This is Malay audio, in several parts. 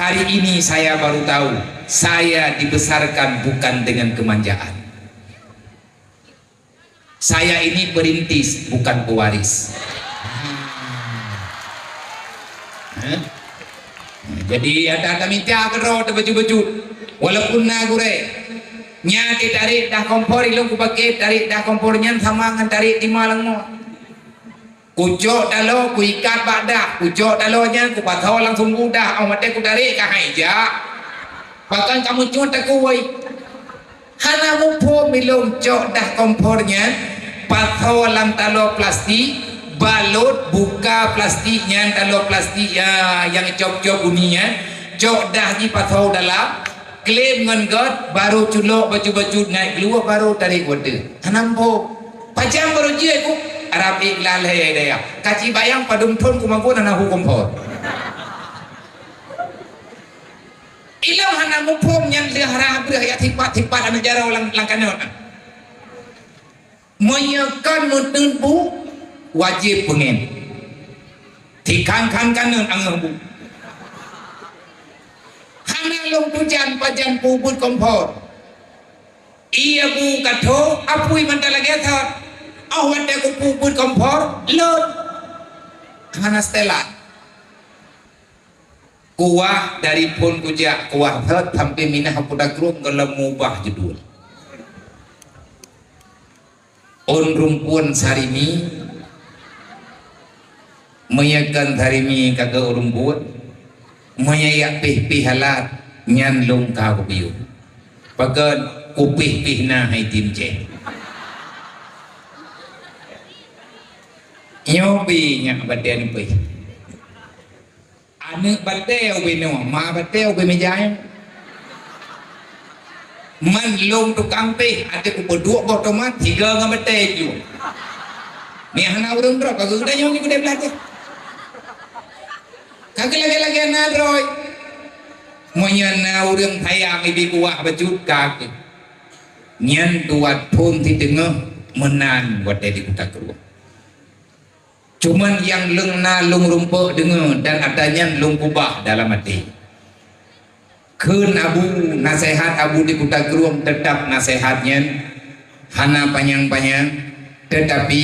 Hari ini saya baru tahu, saya dibesarkan bukan dengan kemanjaan. Saya ini perintis, bukan pewaris. Jadi ada minta kero baju-baju walaupun nagure nya tarik dah kompor ilung ku pakai tarik dah kompornya sama dengan tarik di malang mo kucok dalo ku ikat badak kucok dalonya ku patau langsung mudah au mate ku tarik ka haija bahkan kamu cuma tak kuai hana mumpo milung cok dah kompornya patau lang talo plastik balut buka plastiknya talo plastik ya yang cok-cok uninya cok dah di patau dalam klaim ngan baru culok baju-baju naik keluar baru tarik water hanampo pajam baru je aku Arab iklal hai daya kaci bayang padum thon ku mangko nana hukum por ilau hanamu pom yang lihara berah ya tipat-tipat negara ulang langkanon menyekan mentempu wajib pengen tikan-kan kanan angah bu hana long tujan pajan pubut kompor iya bu kato apui mantal lagi atar awan dia ku pubut kompor lon hana stella kuah dari pun kujak kuah thot sampai minah pudak rum kalau mubah judul on rumpun sarimi mayakan harimi kagak urung buat mayak pih halat nyan long ka ko biu pagan kupih na hai tim je nyobi nya baden pih ane bateo beno ma bateo be mejay man long tukang pih ada ku berdua otomat tiga ngam bateo ni hana urung drop kagak udah nyobi ku de belajar kagak lagi nadroy menyana urang hayang ibi kuah bajut kaki nyan tuat pun ti tengah menan buat di kota keruah cuman yang leng na lung rumpuk dengar dan adanya lung kubah dalam hati kun abu nasihat abu di kota keruah tetap nasihatnya hana panjang-panjang tetapi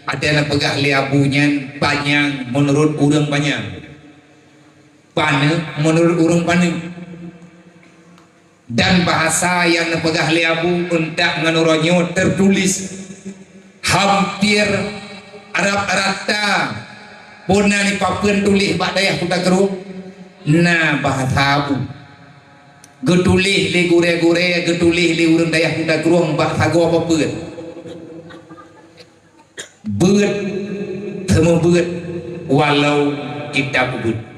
ada pegah li abunya panjang menurut urang panjang pana menurut urang pana dan bahasa yang nepegah liabu untuk menuronyo tertulis hampir Arab rata puna ni papen tulis badaya kuda keruh nah bahasa abu getulih li gure-gure getulih li urang daya kuda keruh bahasa go apa beut beut temu beut walau kita beut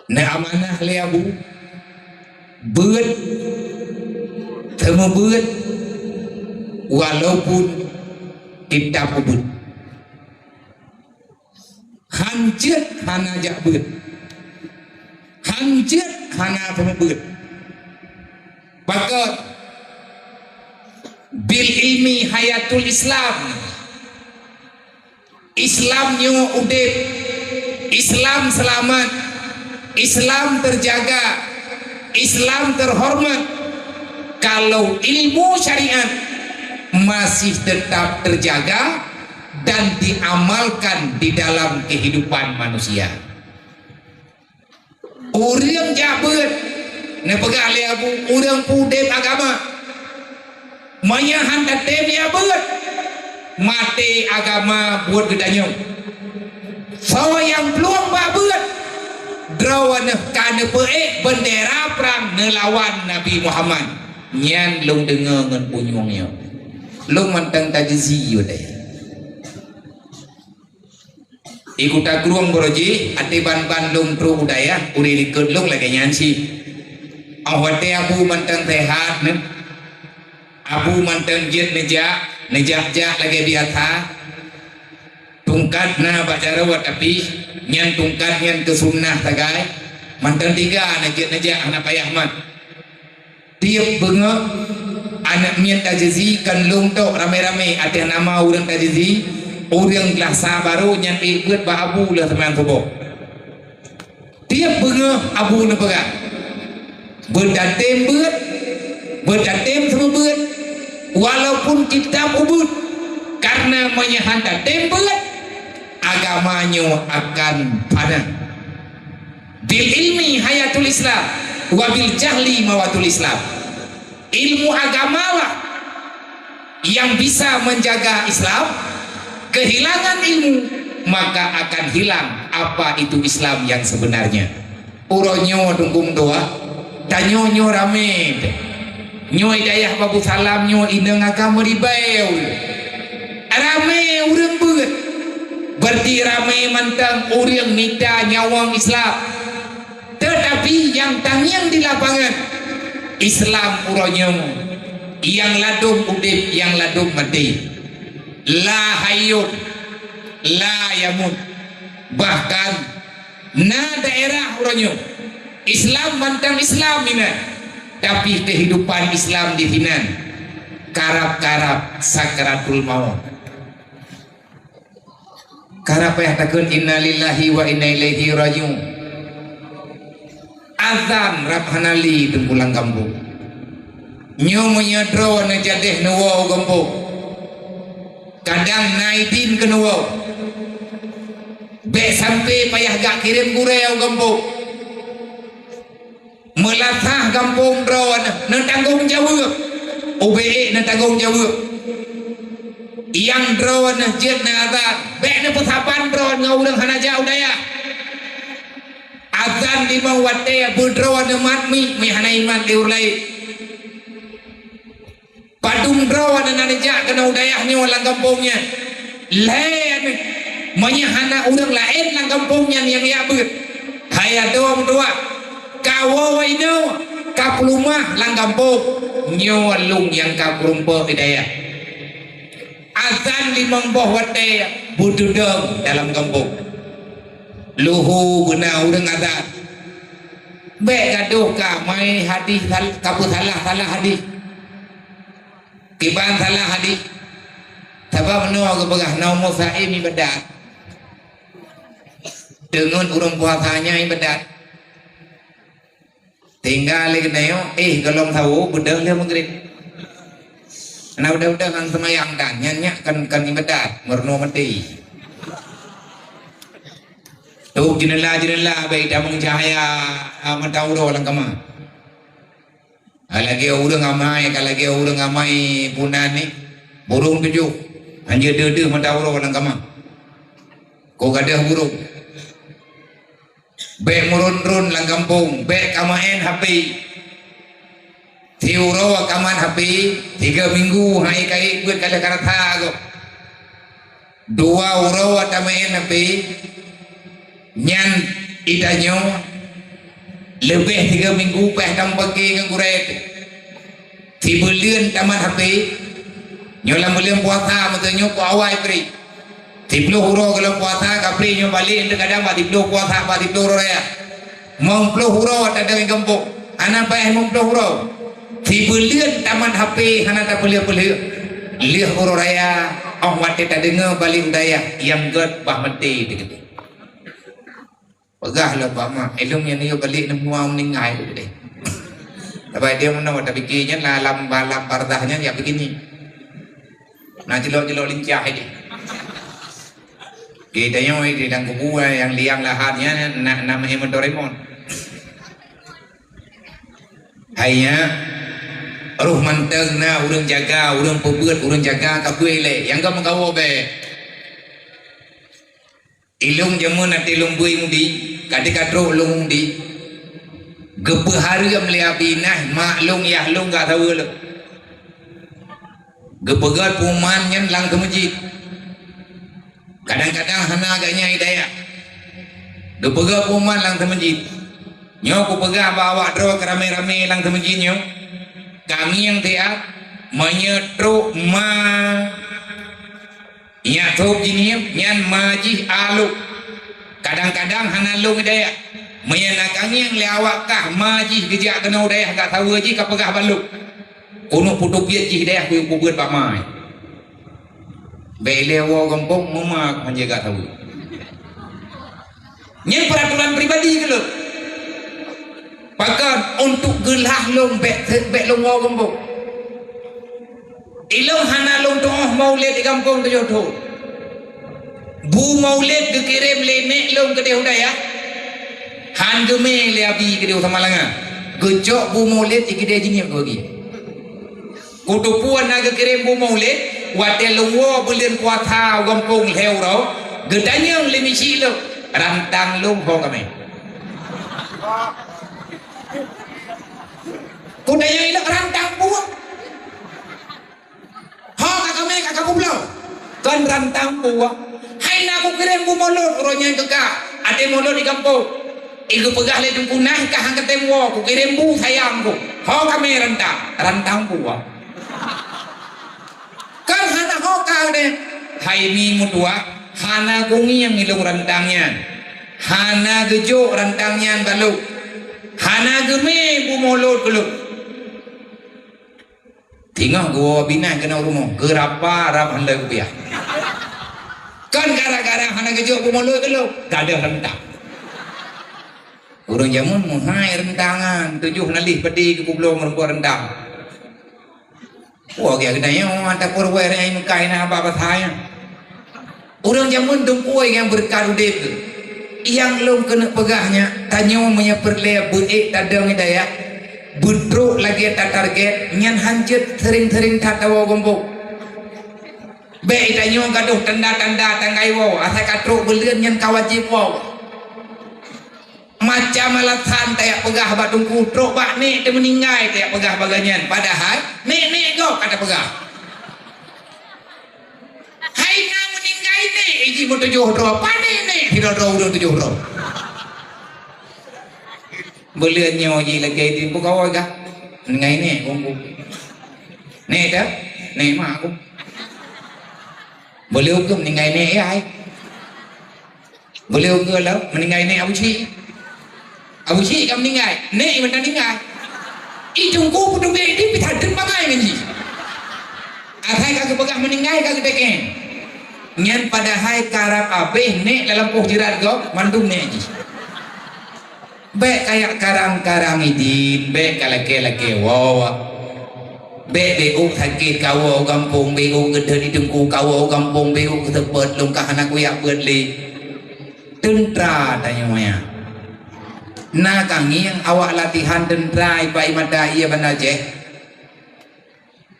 na amanah le abu beut temu beut walaupun kita beut hancur hana jak beut hancur hana temu beut bakat bil ilmi hayatul Islam Islamnya udip Islam selamat Islam terjaga, Islam terhormat kalau ilmu syariat masih tetap terjaga dan diamalkan di dalam kehidupan manusia. Urang jabut nepegah liabu urang pudem agama manyahan datem jabut mati agama buat gedanyong so yang peluang babut drawan kana peek bendera perang nelawan Nabi Muhammad nyan lung dengar ngan punyongnya lung mantang tajzi yo deh ikuta kruang boroji ati ban lung tru budaya uri likut lung lagi nyansi awate abu mantang sehat ne abu mantang jet nejak lagi biasa tungkat na baca rawat tapi nyan tungkat nyan ke sunnah tagai mantan tiga najak anak payah mat tiap bengak anak mian tajizi kan lung tok rame-rame ada nama orang tajizi orang gelasa baru nyan ikut ba abu lah teman tubuh tengah abu na pegah berdatem semua berat walaupun kitab ubud karena menyahantar temberat agamanya akan padam. Bil ilmi hayatul Islam wabil jahli mawatul Islam. Ilmu agamalah yang bisa menjaga Islam. Kehilangan ilmu maka akan hilang apa itu Islam yang sebenarnya. Uronyo tunggung doa danyo rame nyo hidayah babu salam nyo indeng agama ribaeu rame urang beut berarti rame mantang urang nita nyawang Islam. Tetapi yang tangyang di lapangan Islam uronyo yang ladum udip yang ladum mati la hayyun la yamun bahkan na daerah uronyo Islam mantang Islam ini tapi kehidupan Islam di hinan karap-karap sakratul maut karap ya takun innalillahi wa inna ilaihi rajiun azan rabhanali tengkulang kampung nyo menyadro na jadeh nuwa kampung kadang naitin ke nuwa be sampai payah gak kirim gureu kampung melatah kampung drawan na tanggung jawab OBE na tanggung jawab yang drawan na jet na azan be na pesapan drawan ngaudang hana jauh daya azan di mawate berdrawan na matmi mi hana iman diurlai padung drawan na nanejak kena udayahnya walang kampungnya lain menyahana udang lain lang kampungnya yang yabut kaya doang doa kawo waino kaplumah lang kampung nyolung yang kaplumpa hidayah azan limang boh wate bududeng dalam kampung luhu benar udang azan be gaduh ka mai hadis kabut salah hadis kiban salah hadis sebab no ke begah no musaim ibadat dengan urang puasanya ibadat tinggal lagi nayo kalau tahu bedah dia menggerik nah udah kan semayang dan nyanyak kan ibadat merno mati tuh jenela baik dah mengcahaya mentauro lang kama lagi urang amai punan ni burung tujuh hanya dede mentauro lang kama kau gadah burung be murun-run lang kampung be kamain hapi tiuro kaman hapi 3 minggu hai kai buat kala karatha go 2 uro atamain hapi nyan idanyo lebih 3 minggu peh dam bagi ke kuret tibulian taman hapi nyolam belian puasa matanyo ku awai pri tiplo huro kalau puasa kapri nyo balik kadang ba tiplo puasa ba tiplo raya mongplo huro ada di kampung anak payah mongplo huro tibulian taman HP hana tak pelia liah huro raya ong wate tak dengar balik daya yang god bah mati degede pegah lah pak mak elong yang ni balik nemu meninggai deh tapi dia mana tak fikirnya lalam bardahnya ya begini nah jelok lincah ini kita yang di dalam kubu yang liang lahannya namanya Doraemon. Hanya ruh manteng na urang jaga, urang pebuat, urang jaga kabeh le. Yang kamu kawo be. Ilung jamun ati ilung bui mudi, kadikatro ilung mudi. Gepehari melia binah maklung ya lung gak tahu le. Gepegat pumannya lang ke masjid. Kadang-kadang hana agaknya hidayah dupega puman lang temenjid nyo ku pegah bawa dro kerame-rame lang temenjid nyo kami yang tiap menyetru ma nyatrup jinim nyan majih alu kadang-kadang hana lu hidayah menyenakan yang liawak kah majih gejak kena hidayah gak tahu aja ka pegah baluk kuno putuk biat hidayah ku buat pamai belewo kampung memak menjaga tahu. Ini peraturan pribadi gitu. untuk gelah long bek long wo gembok. Ilong hana long toh maulid di kampung tu jodoh. Bu maulid dikirim lenek long ke dia ya. Han geme le abi ke dia sama langa. Gejok bu maulid ikide jingip bagi. Kudu puan naga kirim bu maulid wate long wo belin kuatha kampung heu ro. Gedanyang le misi lo rantang long ho kami. Kudanya ilok rantang buah. Ho kakak kublau. Kan rantang buah. Hai nak aku kirim bu molot ronya keka. Ade molot di kampung. Iku pegah le dungkunah ka hang ketemu ku kirim bu sayangku. Ho kami rantang buah. Kan hana ho ka de. Hai mi mutua hana gungi yang ngilung rantangnya. Hana gejo rantangnya balu. Hana geme bu molot balu. Tinggal gua bina kena rumah gerapa rap hendak biar. Kan gara-gara hana kejo pemolo itu lo gak ada rentang. Orang zaman muhai rentangan 7 nalih peti ke pulau merempuan rentang. Wah kayak gini yang mantap perwer yang kain apa saya. Orang zaman tumpuai yang berkarudep yang lo kena pegahnya tanya punya perlea buik tadang itu ya. Budruk lagi tak target nyan hancur sering-sering tak tahu gombok. Baik tanya gaduh tanda-tanda tanggai wow asa katruk belian nyan kawajib wow. Macam alasan tayak pegah batung kutruk bak ni dia meninggai tayak pegah baganyan padahal ni go kata pegah. Hai na meninggai ni iji mo 7 ro pane ni hiro ro 7 ro. Belian nyoji lagi di buka ga ngai ni gombo ni dah ni mak aku boleh hukum ngai ni ai boleh hukum lah meninggai ni abu si kam meninggai ni mana meninggai ijungku putung be di pitadun pakai ni atai kagak pegah meninggai kagak teken nyan pada hai karap ape ni dalam poh jirat go mandum ni aji. Baik kayak karang-karang ini, baik kalake-lake wawa. Baik beu sakit kawo kampung, beu gede di dengku kawo kampung, beu ketebet lungkah anak kuyak berli. Tentera tanya maya. Nah kangi yang awak latihan tentera ipai mata iya banaje.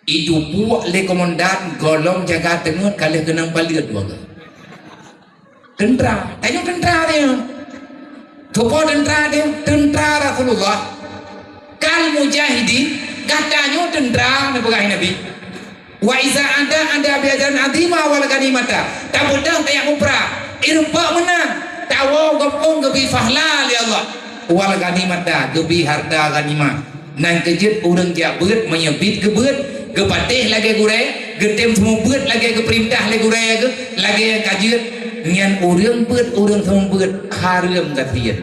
Itu buat le komandan golong jaga tengah kali kenang baliat dua. Tentera, tanya tentera dia. Tupo tentara Rasulullah kal mujahidin katanya tentara nabi nabi wa iza anda biajan adima wal ganimata tabudang tayak umrah irpa menang tawo gopong gebi fahlal ya Allah wal ganimata gebi harta ganimah nang kejut urang jak beut menyebit gebeut gepatih lagi gure getem semua beut lagi keperintah lagi gure lagi kajut nyan urang beut urang semua beut hareum katian